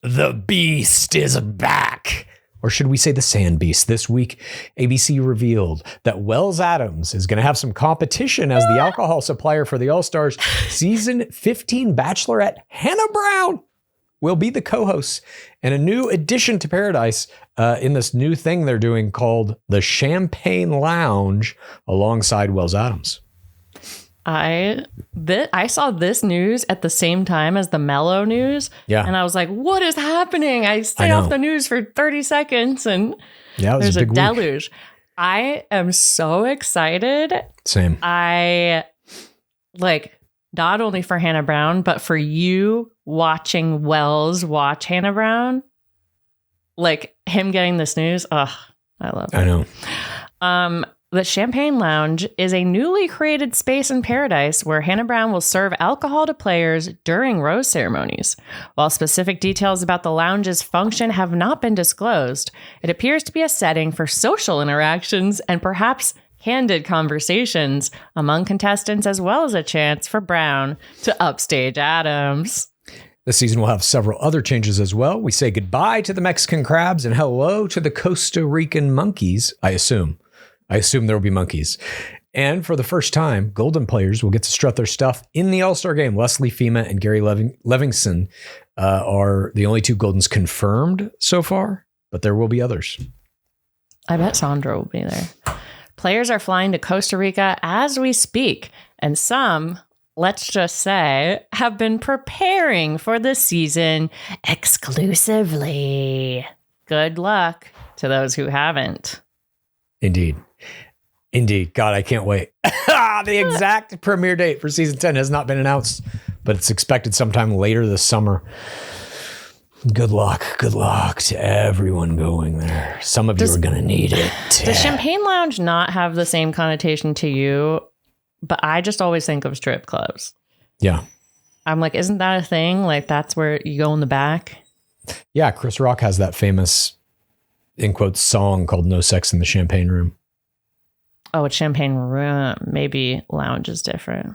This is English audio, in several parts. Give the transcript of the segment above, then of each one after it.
The beast is back. Or should we say the sand beast? This week, ABC revealed that Wells Adams is going to have some competition as the alcohol supplier for the All-Stars. Season 15 Bachelorette Hannah Brown will be the co-host, and a new addition to Paradise in this new thing they're doing called the Champagne Lounge alongside Wells Adams. I saw this news at the same time as the Mellow news. Yeah. And I was like, what is happening? I stay off the news for 30 seconds and there's a deluge. Week. I am so excited. Same. I not only for Hannah Brown, but for you watching Wells watch Hannah Brown, like him getting this news. Oh, I love it. I know. The Champagne Lounge is a newly created space in Paradise where Hannah Brown will serve alcohol to players during rose ceremonies. While specific details about the lounge's function have not been disclosed, it appears to be a setting for social interactions and perhaps candid conversations among contestants, as well as a chance for Brown to upstage Adams. This season will have several other changes as well. We say goodbye to the Mexican crabs and hello to the Costa Rican monkeys, I assume. I assume there will be monkeys. And for the first time, Golden players will get to strut their stuff in the All-Star game. Leslie Fima and Gary Livingston are the only two Goldens confirmed so far, but there will be others. I bet Sandra will be there. Players are flying to Costa Rica as we speak, and some, let's just say, have been preparing for the season exclusively. Good luck to those who haven't. Indeed. God, I can't wait. The exact premiere date for season 10 has not been announced, but it's expected sometime later this summer. Good luck to everyone going there. Some of you are going to need it. Does Champagne Lounge not have the same connotation to you? But I just always think of strip clubs. Yeah. I'm like, isn't that a thing? Like, that's where you go in the back? Yeah, Chris Rock has that famous, in quotes, song called No Sex in the Champagne Room. Oh, it's Champagne Room. Maybe lounge is different.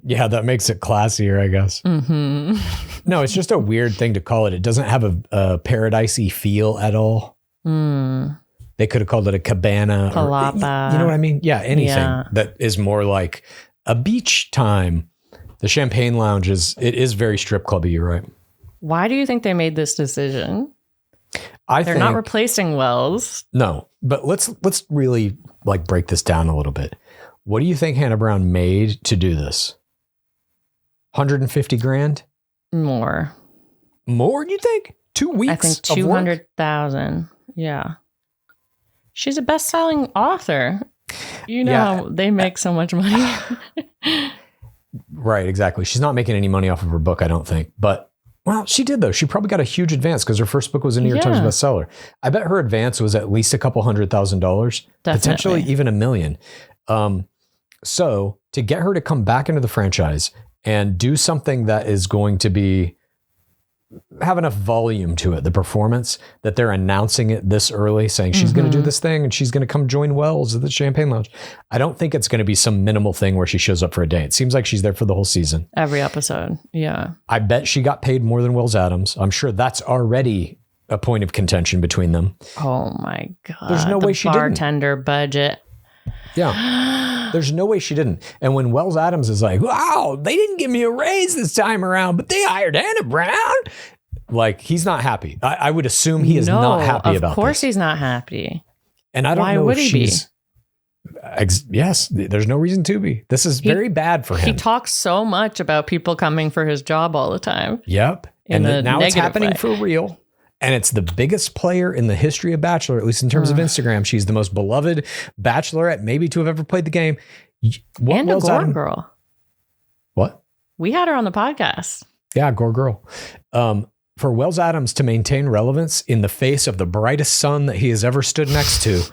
Yeah, that makes it classier, I guess. Mm-hmm. No, it's just a weird thing to call it. It doesn't have a paradisey feel at all. Mm. They could have called it a cabana. Palapa. You know what I mean? Yeah, anything that is more like a beach time. The Champagne Lounge is very strip clubby, you're right. Why do you think they made this decision? They're not replacing Wells. No, but let's really break this down a little bit. What do you think Hannah Brown made to do this? 150 grand? More, you think? 2 weeks? I think 200,000. Yeah. She's a best-selling author. You know how they make so much money. Right, exactly. She's not making any money off of her book, I don't think. But well, she did, though. She probably got a huge advance because her first book was a New York Times bestseller. I bet her advance was at least a couple $100,000, potentially even $1 million. So to get her to come back into the franchise and do something that is going to have enough volume to it, the performance, that they're announcing it this early, saying she's going to do this thing and she's going to come join Wells at the Champagne Lounge. I don't think it's going to be some minimal thing where she shows up for a day. It seems like she's there for the whole season. Every episode. Yeah. I bet she got paid more than Wells Adams. I'm sure that's already a point of contention between them. Oh my God. There's no way she didn't. Bartender budget. Yeah. There's no way she didn't. And when Wells Adams is like, wow, they didn't give me a raise this time around, but they hired Hannah Brown. Like, he's not happy. I would assume he is not happy about this. Of course he's not happy. And I don't know if she's... Yes, there's no reason to be. This is very bad for him. He talks so much about people coming for his job all the time. Yep. And now it's happening for real. And it's the biggest player in the history of Bachelor, at least in terms of Instagram. She's the most beloved Bachelorette maybe to have ever played the game. And a Gore girl. What? We had her on the podcast. Yeah, Gore girl. For Wells Adams to maintain relevance in the face of the brightest sun that he has ever stood next to,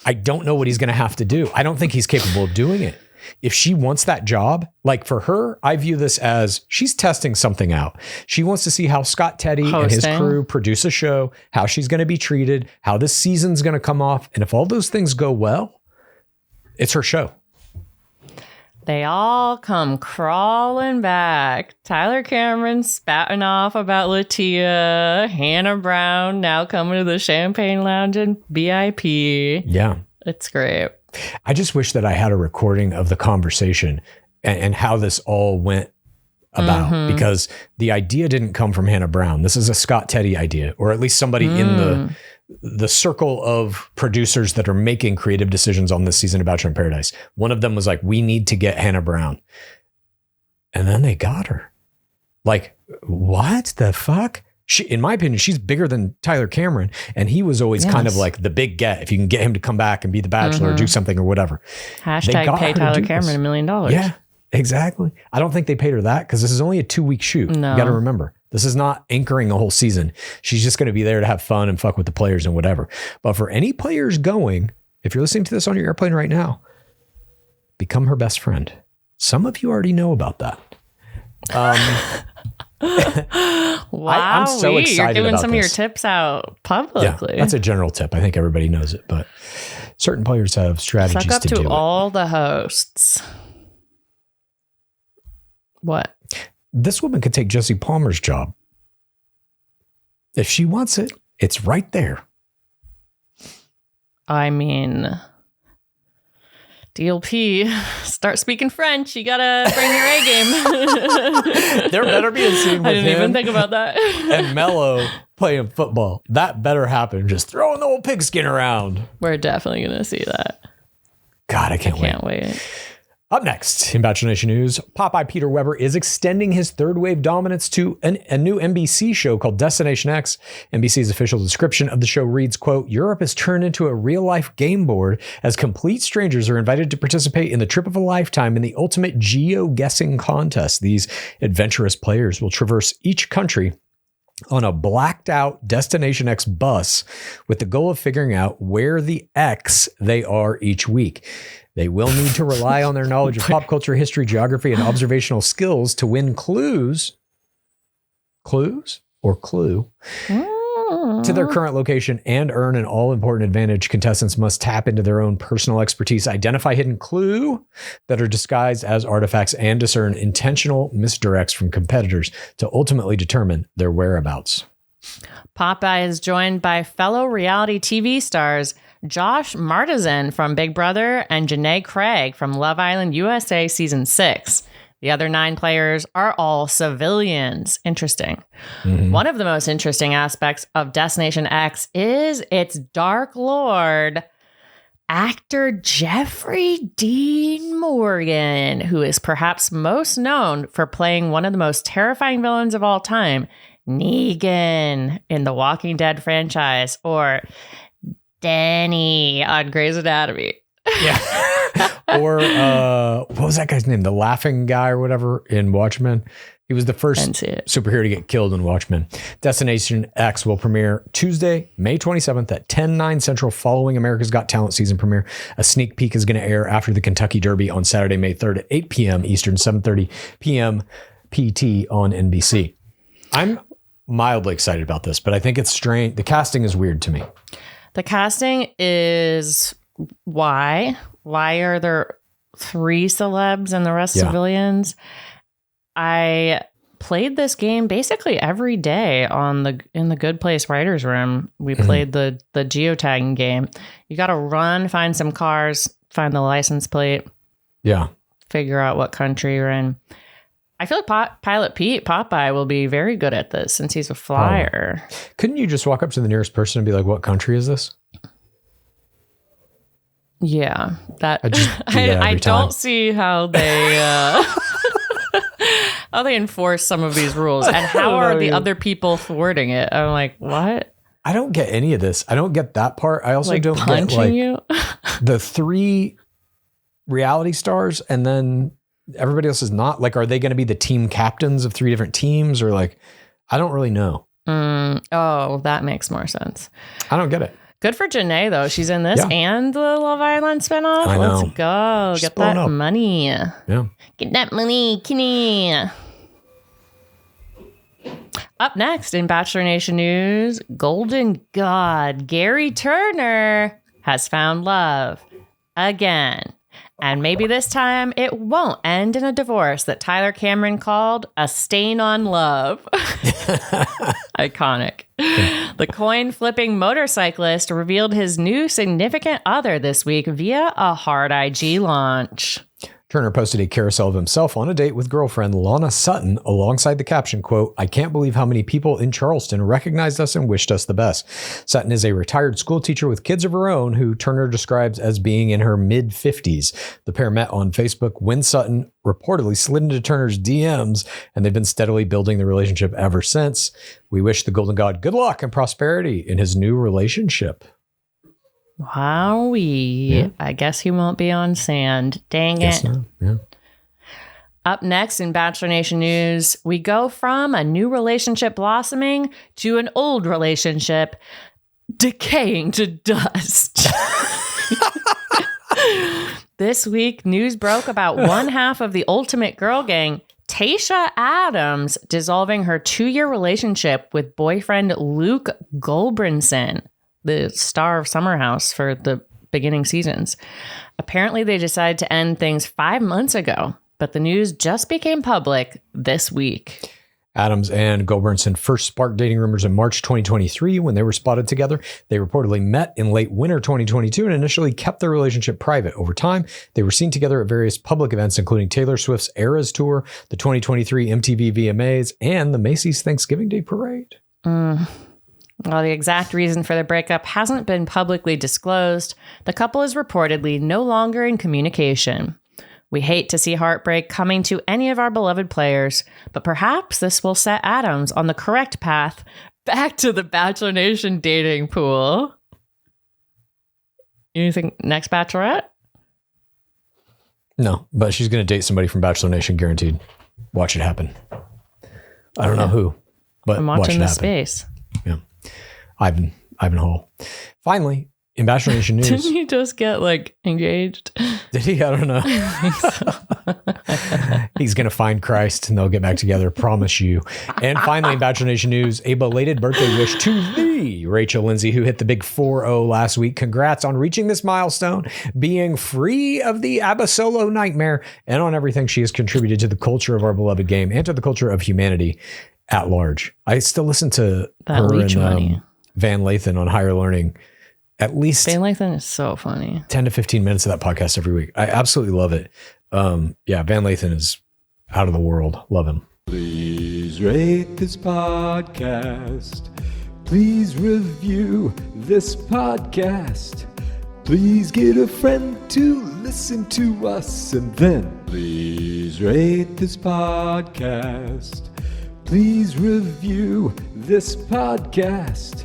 I don't know what he's going to have to do. I don't think he's capable of doing it. If she wants that job, like for her, I view this as she's testing something out. She wants to see how Scott Teddy and his crew produce a show, how she's going to be treated, how this season's going to come off. And if all those things go well, it's her show. They all come crawling back. Tyler Cameron spouting off about Latia. Hannah Brown now coming to the Champagne Lounge and VIP. Yeah. It's great. I just wish that I had a recording of the conversation and how this all went about, because the idea didn't come from Hannah Brown. This is a Scott Teddy idea, or at least somebody in the circle of producers that are making creative decisions on this season of Bachelor in Paradise. One of them was like, we need to get Hannah Brown. And then they got her. Like, what the fuck? She, in my opinion, she's bigger than Tyler Cameron. And he was always kind of like the big get. If you can get him to come back and be the Bachelor or do something or whatever. Hashtag pay Tyler Cameron $1 million. Yeah, exactly. I don't think they paid her that because this is only a 2-week shoot. No. You got to remember. This is not anchoring a whole season. She's just going to be there to have fun and fuck with the players and whatever. But for any players going, if you're listening to this on your airplane right now, become her best friend. Some of you already know about that. Wow, I'm so excited. You're giving some of your tips out publicly. Yeah, that's a general tip. I think everybody knows it, but certain players have strategies Suck up to do it. All the hosts. What? This woman could take Jesse Palmer's job. If she wants it, it's right there. I mean, DLP, start speaking French. You gotta bring your A game. There better be a scene with I didn't even think about that. And Mello playing football. That better happen. Just throwing the old pigskin around. We're definitely gonna see that. God, I can't wait. Up next in Bachelor Nation news, Popeye Peter Weber is extending his third wave dominance to a new NBC show called Destination X. NBC's official description of the show reads, quote, Europe has turned into a real-life game board as complete strangers are invited to participate in the trip of a lifetime in the ultimate geo-guessing contest. These adventurous players will traverse each country on a blacked out Destination X bus with the goal of figuring out where the X they are each week. They will need to rely on their knowledge of pop culture, history, geography, and observational skills to win clues to their current location and earn an all-important advantage. Contestants must tap into their own personal expertise, identify hidden clues that are disguised as artifacts, and discern intentional misdirects from competitors to ultimately determine their whereabouts. Popeye is joined by fellow reality TV stars Josh Martizan from Big Brother and Janae Craig from Love Island USA Season 6. The other 9 players are all civilians. Interesting. One of the most interesting aspects of Destination X is its Dark Lord, actor Jeffrey Dean Morgan, who is perhaps most known for playing one of the most terrifying villains of all time, Negan in the Walking Dead franchise, or Danny on Grey's Anatomy. Yeah. Or what was that guy's name? The laughing guy or whatever in Watchmen. He was the first superhero to get killed in Watchmen. Destination X will premiere Tuesday, May 27th at 10/9 Central following America's Got Talent season premiere. A sneak peek is going to air after the Kentucky Derby on Saturday, May 3rd at 8 p.m. Eastern, 7:30 p.m. PT on NBC. I'm mildly excited about this, but I think it's strange. The casting is weird to me. The casting is why are there 3 celebs and the rest civilians? I played this game basically every day in the Good Place writers room. We played the geotagging game. You got to run, find some cars, find the license plate. Yeah. Figure out what country you're in. I feel like Pilot Pete, Popeye, will be very good at this since he's a flyer. Couldn't you just walk up to the nearest person and be like, what country is this? Yeah. I don't see how they how they enforce some of these rules. And how are the other people thwarting it? I'm like, what? I don't get any of this. I don't get that part. I also don't get the 3 reality stars and then everybody else is not. Like, are they going to be the team captains of 3 different teams? Or like, I don't really know. Oh, that makes more sense. I don't get it. Good for Janae, though. She's in this and the Love Island spinoff. Let's go. Get that money. Yeah. Get that money, Kenny. Up next in Bachelor Nation news, Golden God Gerry Turner has found love again. And maybe this time it won't end in a divorce that Tyler Cameron called a stain on love. Iconic. The coin-flipping motorcyclist revealed his new significant other this week via a hard IG launch. Turner posted a carousel of himself on a date with girlfriend Lana Sutton alongside the caption, quote, "I can't believe how many people in Charleston recognized us and wished us the best." Sutton is a retired school teacher with kids of her own who Turner describes as being in her mid-50s. The pair met on Facebook when Sutton reportedly slid into Turner's DMs, and they've been steadily building the relationship ever since. We wish the Golden God good luck and prosperity in his new relationship. Wowee. Yeah. I guess he won't be on sand. Dang it. So. Yeah. Up next in Bachelor Nation news, we go from a new relationship blossoming to an old relationship decaying to dust. This week, news broke about one half of the Ultimate Girl Gang, Tayshia Adams, dissolving her 2-year relationship with boyfriend Luke Gulbranson, the star of Summer House for the beginning seasons. Apparently, they decided to end things 5 months ago, but the news just became public this week. Adams and Gulbranson first sparked dating rumors in March 2023 when they were spotted together. They reportedly met in late winter 2022 and initially kept their relationship private. Over time, they were seen together at various public events, including Taylor Swift's Eras Tour, the 2023 MTV VMAs, and the Macy's Thanksgiving Day Parade. While the exact reason for the breakup hasn't been publicly disclosed, the couple is reportedly no longer in communication. We hate to see heartbreak coming to any of our beloved players, but perhaps this will set Adams on the correct path back to the Bachelor Nation dating pool. You think next Bachelorette? No, but she's going to date somebody from Bachelor Nation, guaranteed. Watch it happen. I don't know who, but I'm watching the space. Yeah. Ivan Hall. Finally, in Bachelor Nation news. Didn't he just get engaged? Did he? I don't know. He's going to find Christ and they'll get back together. Promise you. And finally, in Bachelor Nation news, a belated birthday wish to the Rachel Lindsay, who hit the big 4-0 last week. Congrats on reaching this milestone, being free of the ABBA solo nightmare, and on everything she has contributed to the culture of our beloved game and to the culture of humanity at large. I still listen to her and Van Lathan on Higher Learning. At least Van Lathan is so funny. 10 to 15 minutes of that podcast every week. I absolutely love it. Van Lathan is out of the world. Love him. Please rate this podcast. Please review this podcast. Please get a friend to listen to us. And then please rate this podcast. Please review this podcast.